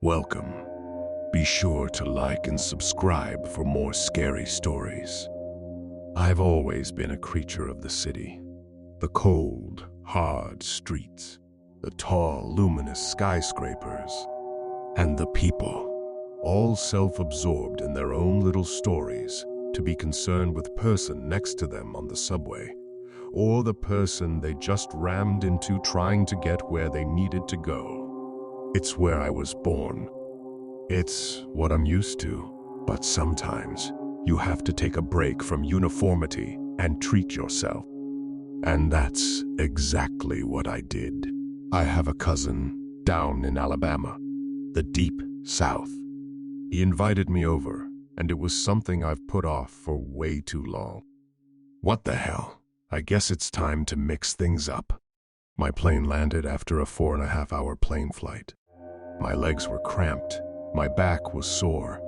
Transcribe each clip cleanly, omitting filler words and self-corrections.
Welcome. Be sure to like and subscribe for more scary stories. I've always been a creature of the city. The cold, hard streets, the tall, luminous skyscrapers, and the people, all self-absorbed in their own little stories, to be concerned with person next to them on the subway, or the person they just rammed into trying to get where they needed to go. It's where I was born. It's what I'm used to. But sometimes you have to take a break from uniformity and treat yourself. And that's exactly what I did. I have a cousin down in Alabama, the deep South. He invited me over, and it was something I've put off for way too long. What the hell? I guess it's time to mix things up. My plane landed after a 4.5-hour plane flight. My legs were cramped, my back was sore,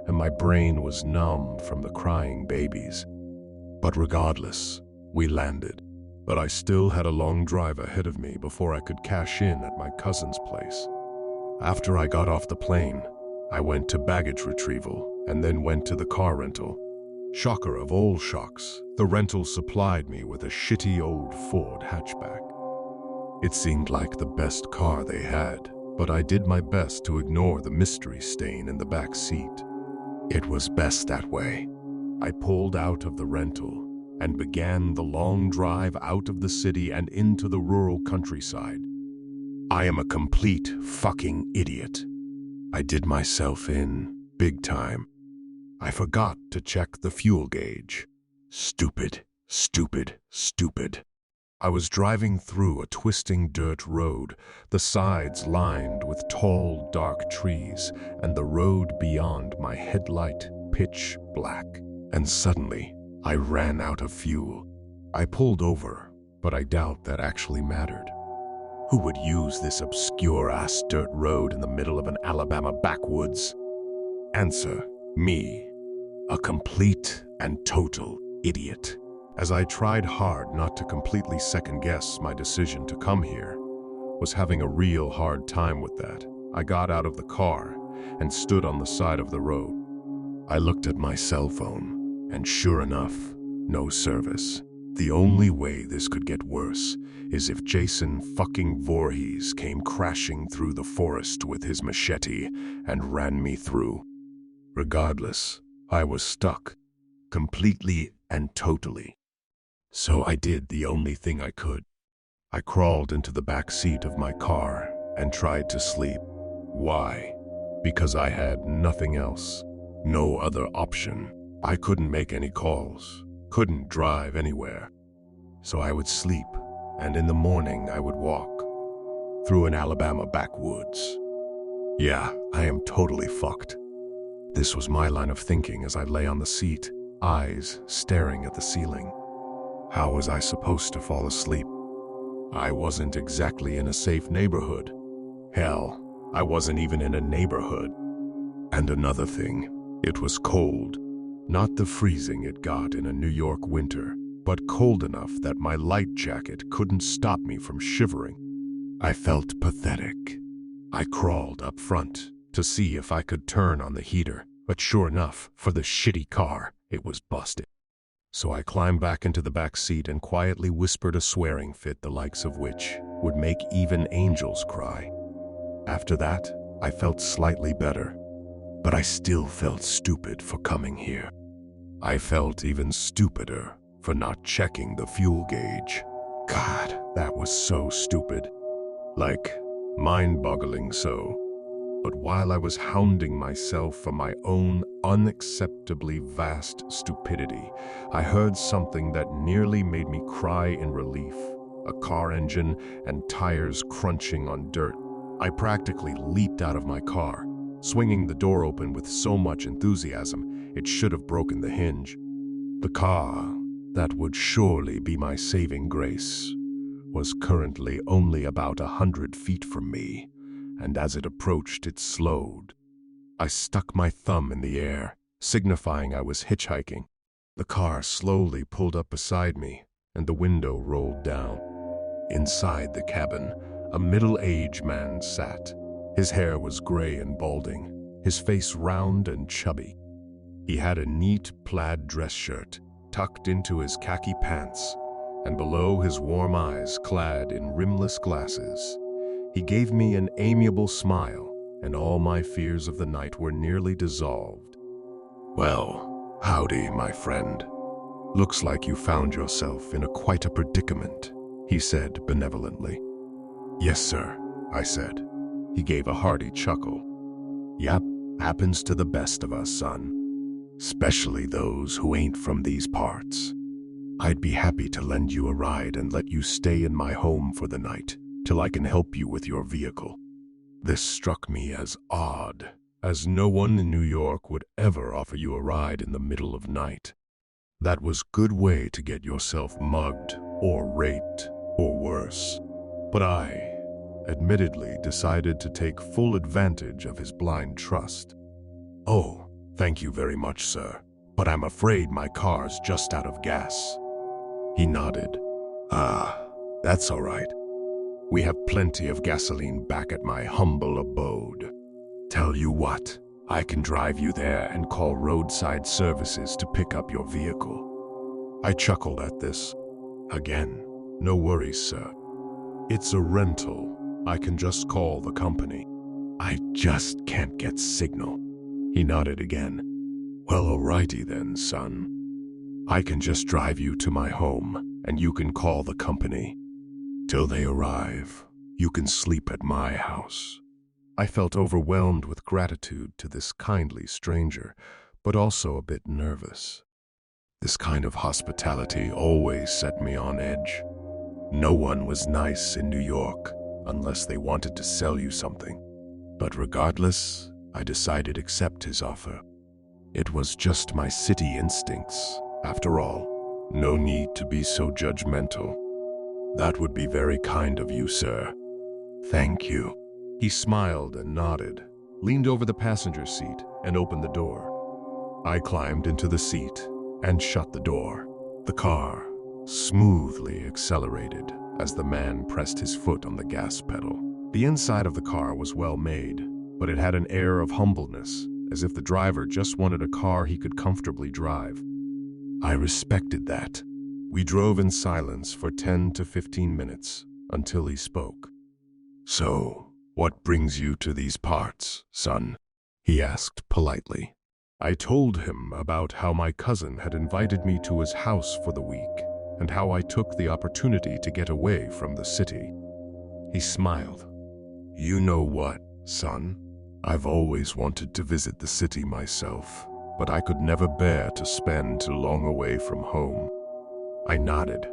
and my brain was numb from the crying babies. But regardless, we landed. But I still had a long drive ahead of me before I could cash in at my cousin's place. After I got off the plane, I went to baggage retrieval and then went to the car rental. Shocker of all shocks, the rental supplied me with a shitty old Ford hatchback. It seemed like the best car they had, but I did my best to ignore the mystery stain in the back seat. It was best that way. I pulled out of the rental and began the long drive out of the city and into the rural countryside. I am a complete fucking idiot. I did myself in, big time. I forgot to check the fuel gauge. Stupid, stupid, stupid. I was driving through a twisting dirt road, the sides lined with tall, dark trees, and the road beyond my headlight pitch black. And suddenly, I ran out of fuel. I pulled over, but I doubt that actually mattered. Who would use this obscure-ass dirt road in the middle of an Alabama backwoods? Answer, me. A complete and total idiot. As I tried hard not to completely second-guess my decision to come here, was having a real hard time with that. I got out of the car and stood on the side of the road. I looked at my cell phone, and sure enough, no service. The only way this could get worse is if Jason fucking Voorhees came crashing through the forest with his machete and ran me through. Regardless, I was stuck, completely and totally. So I did the only thing I could. I crawled into the back seat of my car and tried to sleep. Why? Because I had nothing else. No other option. I couldn't make any calls, couldn't drive anywhere. So I would sleep, and in the morning I would walk through an Alabama backwoods. Yeah, I am totally fucked. This was my line of thinking as I lay on the seat, eyes staring at the ceiling. How was I supposed to fall asleep? I wasn't exactly in a safe neighborhood. Hell, I wasn't even in a neighborhood. And another thing, it was cold. Not the freezing it got in a New York winter, but cold enough that my light jacket couldn't stop me from shivering. I felt pathetic. I crawled up front to see if I could turn on the heater, but sure enough, for the shitty car, it was busted. So I climbed back into the back seat and quietly whispered a swearing fit the likes of which would make even angels cry. After that, I felt slightly better, but I still felt stupid for coming here. I felt even stupider for not checking the fuel gauge. God, that was so stupid. Like, mind-boggling so. But while I was hounding myself for my own unacceptably vast stupidity, I heard something that nearly made me cry in relief. A car engine and tires crunching on dirt. I practically leaped out of my car, swinging the door open with so much enthusiasm it should have broken the hinge. The car that would surely be my saving grace was currently only about 100 feet from me, and as it approached, it slowed. I stuck my thumb in the air, signifying I was hitchhiking. The car slowly pulled up beside me, and the window rolled down. Inside the cabin, a middle-aged man sat, His hair was gray and balding, his face round and chubby. He had a neat plaid dress shirt tucked into his khaki pants, and below his warm eyes clad in rimless glasses. He gave me an amiable smile, and all my fears of the night were nearly dissolved. "Well, howdy, my friend. Looks like you found yourself in quite a predicament," he said benevolently. "Yes, sir," I said. He gave a hearty chuckle. "Yep, happens to the best of us, son. Especially those who ain't from these parts. I'd be happy to lend you a ride and let you stay in my home for the night, till I can help you with your vehicle." This struck me as odd, as no one in New York would ever offer you a ride in the middle of night. That was good way to get yourself mugged or raped or worse. But I, admittedly, decided to take full advantage of his blind trust. "Oh, thank you very much, sir, but I'm afraid my car's just out of gas." He nodded. That's all right. We have plenty of gasoline back at my humble abode. Tell you what, I can drive you there and call roadside services to pick up your vehicle." I chuckled at this. "Again, no worries, sir. It's a rental. I can just call the company." "I just can't get signal." He nodded again. "Well, alrighty then, son. I can just drive you to my home, and you can call the company. Till they arrive, you can sleep at my house." I felt overwhelmed with gratitude to this kindly stranger, but also a bit nervous. This kind of hospitality always set me on edge. No one was nice in New York unless they wanted to sell you something. But regardless, I decided to accept his offer. It was just my city instincts, after all. No need to be so judgmental. "That would be very kind of you, sir." "Thank you." He smiled and nodded, leaned over the passenger seat, and opened the door. I climbed into the seat and shut the door. The car smoothly accelerated as the man pressed his foot on the gas pedal. The inside of the car was well made, but it had an air of humbleness, as if the driver just wanted a car he could comfortably drive. I respected that. We drove in silence for 10 to 15 minutes until he spoke. "So, what brings you to these parts, son?" he asked politely. I told him about how my cousin had invited me to his house for the week, and how I took the opportunity to get away from the city. He smiled. "You know what, son? I've always wanted to visit the city myself, but I could never bear to spend too long away from home." I nodded.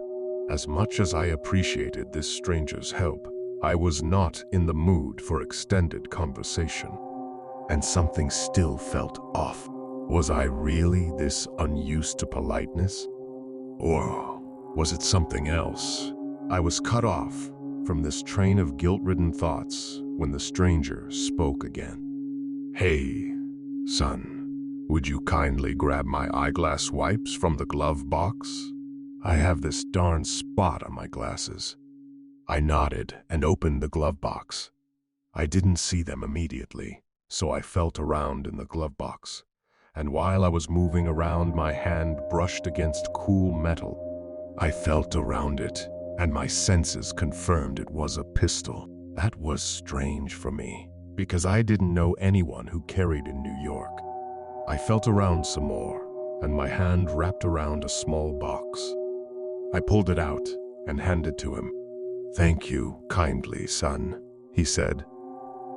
As much as I appreciated this stranger's help, I was not in the mood for extended conversation. And something still felt off. Was I really this unused to politeness? Or was it something else? I was cut off from this train of guilt-ridden thoughts when the stranger spoke again. "Hey, son, would you kindly grab my eyeglass wipes from the glove box? I have this darn spot on my glasses." I nodded and opened the glove box. I didn't see them immediately, so I felt around in the glove box, and while I was moving around, my hand brushed against cool metal. I felt around it, and my senses confirmed it was a pistol. That was strange for me, because I didn't know anyone who carried in New York. I felt around some more, and my hand wrapped around a small box. I pulled it out and handed to him. "Thank you kindly, son," he said.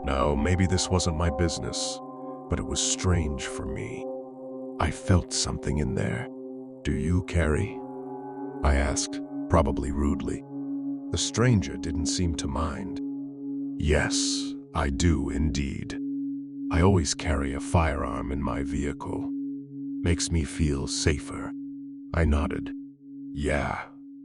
Now, maybe this wasn't my business, but it was strange for me. I felt something in there. "Do you carry?" I asked, probably rudely. The stranger didn't seem to mind. "Yes, I do indeed. I always carry a firearm in my vehicle. Makes me feel safer." I nodded. "Yeah,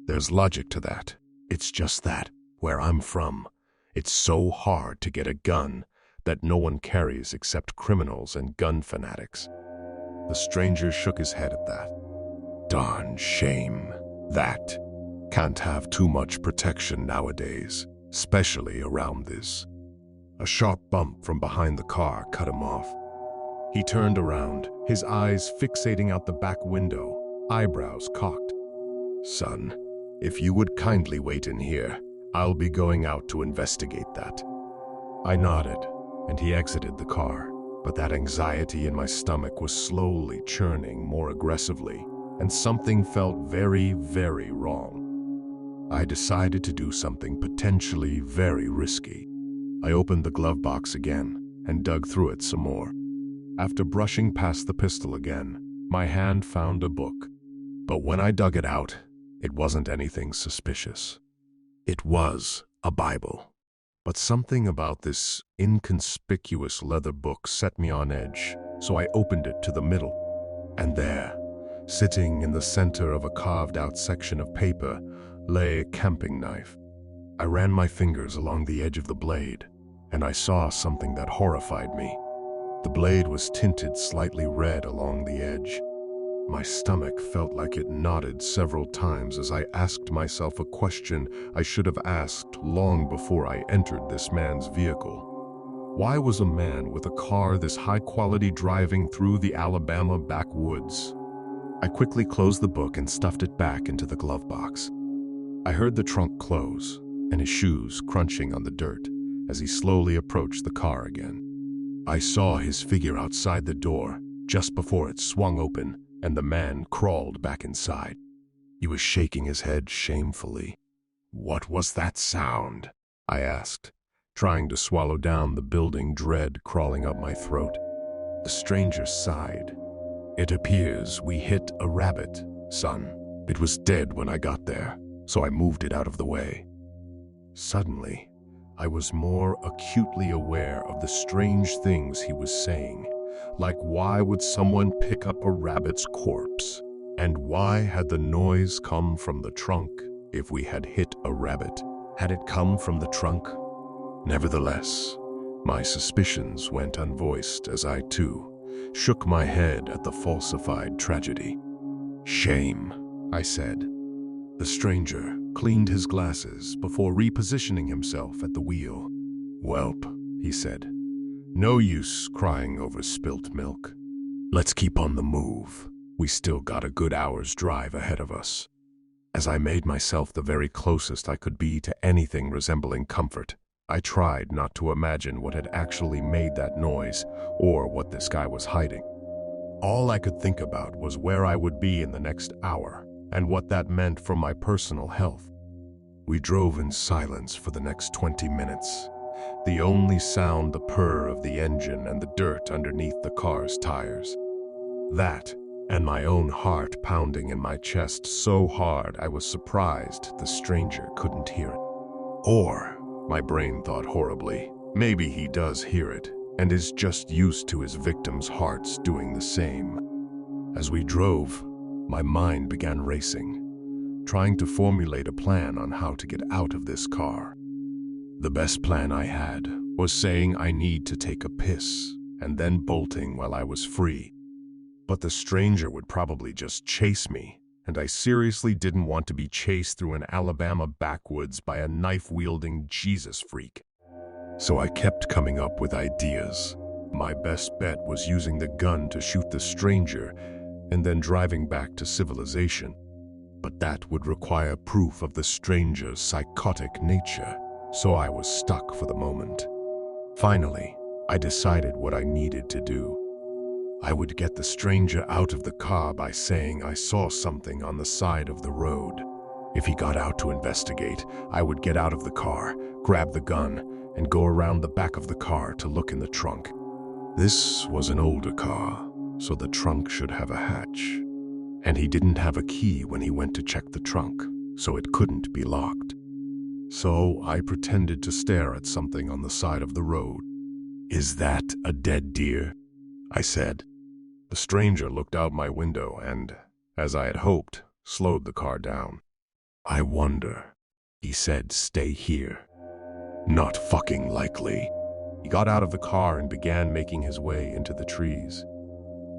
there's logic to that. It's just that, where I'm from, it's so hard to get a gun that no one carries except criminals and gun fanatics." The stranger shook his head at that. "Darn shame. That can't have too much protection nowadays, especially around this." A sharp bump from behind the car cut him off. He turned around, his eyes fixating out the back window, eyebrows cocked. "Son, if you would kindly wait in here, I'll be going out to investigate that." I nodded, and he exited the car, but that anxiety in my stomach was slowly churning more aggressively, and something felt very, very wrong. I decided to do something potentially very risky. I opened the glove box again and dug through it some more. After brushing past the pistol again, my hand found a book. But when I dug it out, it wasn't anything suspicious. It was a Bible. But something about this inconspicuous leather book set me on edge, so I opened it to the middle. And there, sitting in the center of a carved-out section of paper, lay a camping knife. I ran my fingers along the edge of the blade, and I saw something that horrified me. The blade was tinted slightly red along the edge. My stomach felt like it knotted several times as I asked myself a question I should have asked long before I entered this man's vehicle. Why was a man with a car this high quality driving through the Alabama backwoods? I quickly closed the book and stuffed it back into the glove box. I heard the trunk close and his shoes crunching on the dirt as he slowly approached the car again. I saw his figure outside the door just before it swung open, and the man crawled back inside. He was shaking his head shamefully. "What was that sound?" I asked, trying to swallow down the building dread crawling up my throat. The stranger sighed. "It appears we hit a rabbit, son. It was dead when I got there, so I moved it out of the way." Suddenly, I was more acutely aware of the strange things he was saying. Like, why would someone pick up a rabbit's corpse? And why had the noise come from the trunk if we had hit a rabbit? Had it come from the trunk? Nevertheless, my suspicions went unvoiced as I, too, shook my head at the falsified tragedy. "Shame," I said. The stranger cleaned his glasses before repositioning himself at the wheel. "Welp," he said. "No use crying over spilt milk. Let's keep on the move. We still got a good hour's drive ahead of us." As I made myself the very closest I could be to anything resembling comfort, I tried not to imagine what had actually made that noise or what this guy was hiding. All I could think about was where I would be in the next hour and what that meant for my personal health. We drove in silence for the next 20 minutes. The only sound the purr of the engine and the dirt underneath the car's tires. That, and my own heart pounding in my chest so hard I was surprised the stranger couldn't hear it. Or, my brain thought horribly, maybe he does hear it and is just used to his victims' hearts doing the same. As we drove, my mind began racing, trying to formulate a plan on how to get out of this car. The best plan I had was saying I need to take a piss and then bolting while I was free. But the stranger would probably just chase me, and I seriously didn't want to be chased through an Alabama backwoods by a knife-wielding Jesus freak. So I kept coming up with ideas. My best bet was using the gun to shoot the stranger and then driving back to civilization. But that would require proof of the stranger's psychotic nature, so I was stuck for the moment. Finally, I decided what I needed to do. I would get the stranger out of the car by saying I saw something on the side of the road. If he got out to investigate, I would get out of the car, grab the gun, and go around the back of the car to look in the trunk. This was an older car, so the trunk should have a hatch. And he didn't have a key when he went to check the trunk, so it couldn't be locked. So I pretended to stare at something on the side of the road. "Is that a dead deer?" I said. The stranger looked out my window and, as I had hoped, slowed the car down. "I wonder," he said, "stay here." "Not fucking likely." He got out of the car and began making his way into the trees.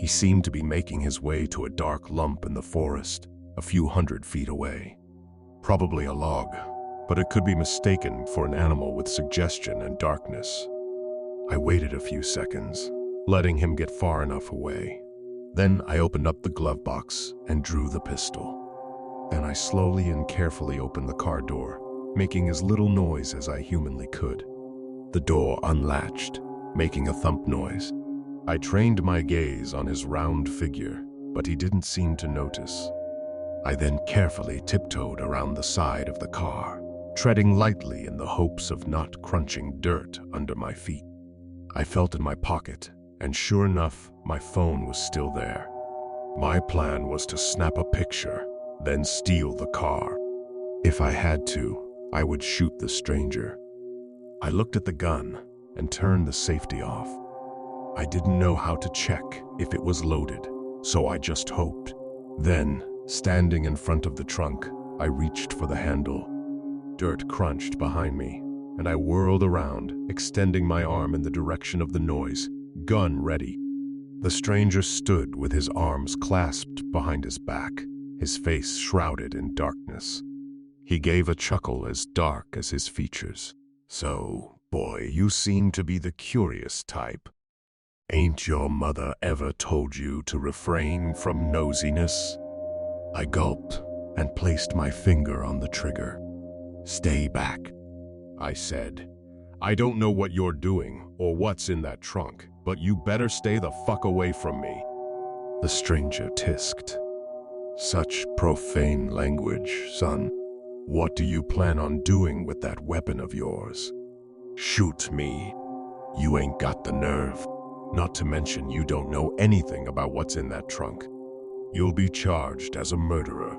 He seemed to be making his way to a dark lump in the forest, a few 100 feet away. Probably a log, but it could be mistaken for an animal with suggestion and darkness. I waited a few seconds, letting him get far enough away. Then I opened up the glove box and drew the pistol. Then I slowly and carefully opened the car door, making as little noise as I humanly could. The door unlatched, making a thump noise. I trained my gaze on his round figure, but he didn't seem to notice. I then carefully tiptoed around the side of the car, treading lightly in the hopes of not crunching dirt under my feet. I felt in my pocket, and sure enough, my phone was still there. My plan was to snap a picture, then steal the car. If I had to, I would shoot the stranger. I looked at the gun and turned the safety off. I didn't know how to check if it was loaded, so I just hoped. Then, standing in front of the trunk, I reached for the handle. Dirt crunched behind me, and I whirled around, extending my arm in the direction of the noise, gun ready. The stranger stood with his arms clasped behind his back, his face shrouded in darkness. He gave a chuckle as dark as his features. "So, boy, you seem to be the curious type. Ain't your mother ever told you to refrain from nosiness?" I gulped and placed my finger on the trigger. "Stay back," I said. "I don't know what you're doing or what's in that trunk, but you better stay the fuck away from me." The stranger tisked. "Such profane language, son. What do you plan on doing with that weapon of yours?" "Shoot me. You ain't got the nerve. Not to mention you don't know anything about what's in that trunk. You'll be charged as a murderer."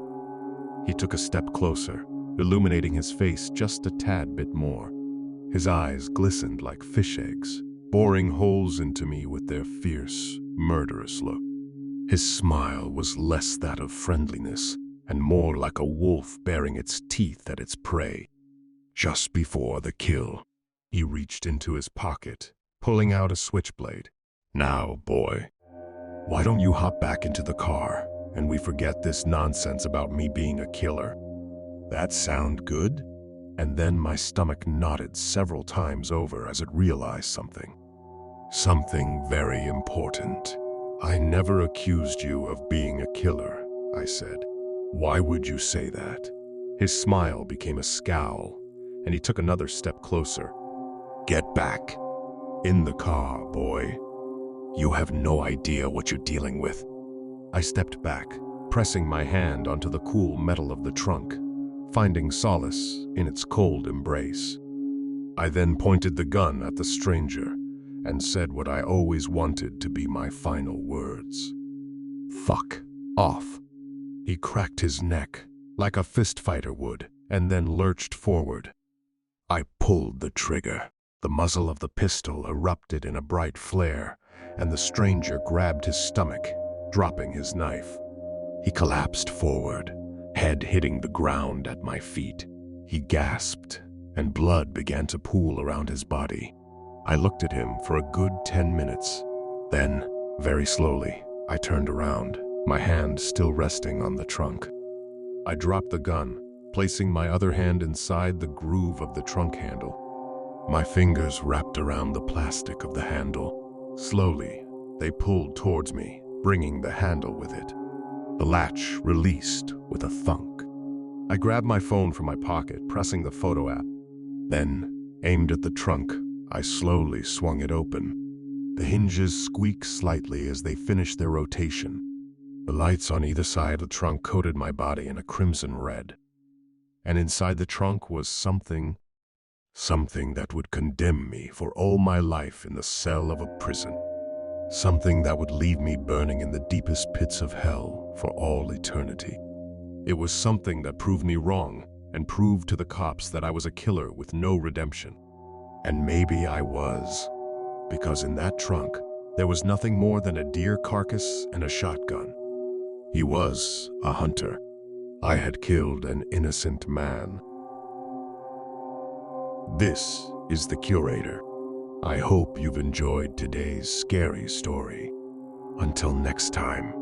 He took a step closer, illuminating his face just a tad bit more. His eyes glistened like fish eggs, boring holes into me with their fierce, murderous look. His smile was less that of friendliness and more like a wolf baring its teeth at its prey. Just before the kill, he reached into his pocket, pulling out a switchblade. "Now, boy, why don't you hop back into the car and we forget this nonsense about me being a killer? That sound good?" And then my stomach knotted several times over as it realized something. "Something very important. I never accused you of being a killer," I said. "Why would you say that?" His smile became a scowl, and he took another step closer. "Get back. In the car, boy. You have no idea what you're dealing with." I stepped back, pressing my hand onto the cool metal of the trunk, finding solace in its cold embrace. I then pointed the gun at the stranger and said what I always wanted to be my final words. "Fuck off." He cracked his neck like a fistfighter would and then lurched forward. I pulled the trigger. The muzzle of the pistol erupted in a bright flare, and the stranger grabbed his stomach, dropping his knife. He collapsed forward, head hitting the ground at my feet. He gasped, and blood began to pool around his body. I looked at him for a good 10 minutes. Then, very slowly, I turned around, my hand still resting on the trunk. I dropped the gun, placing my other hand inside the groove of the trunk handle. My fingers wrapped around the plastic of the handle. Slowly, they pulled towards me, bringing the handle with it. The latch released with a thunk. I grabbed my phone from my pocket, pressing the photo app. Then, aimed at the trunk, I slowly swung it open. The hinges squeaked slightly as they finished their rotation. The lights on either side of the trunk coated my body in a crimson red. And inside the trunk was something that would condemn me for all my life in the cell of a prison. Something that would leave me burning in the deepest pits of hell for all eternity. It was something that proved me wrong and proved to the cops that I was a killer with no redemption. And maybe I was, because in that trunk, there was nothing more than a deer carcass and a shotgun. He was a hunter. I had killed an innocent man. This is The Curator. I hope you've enjoyed today's scary story. Until next time.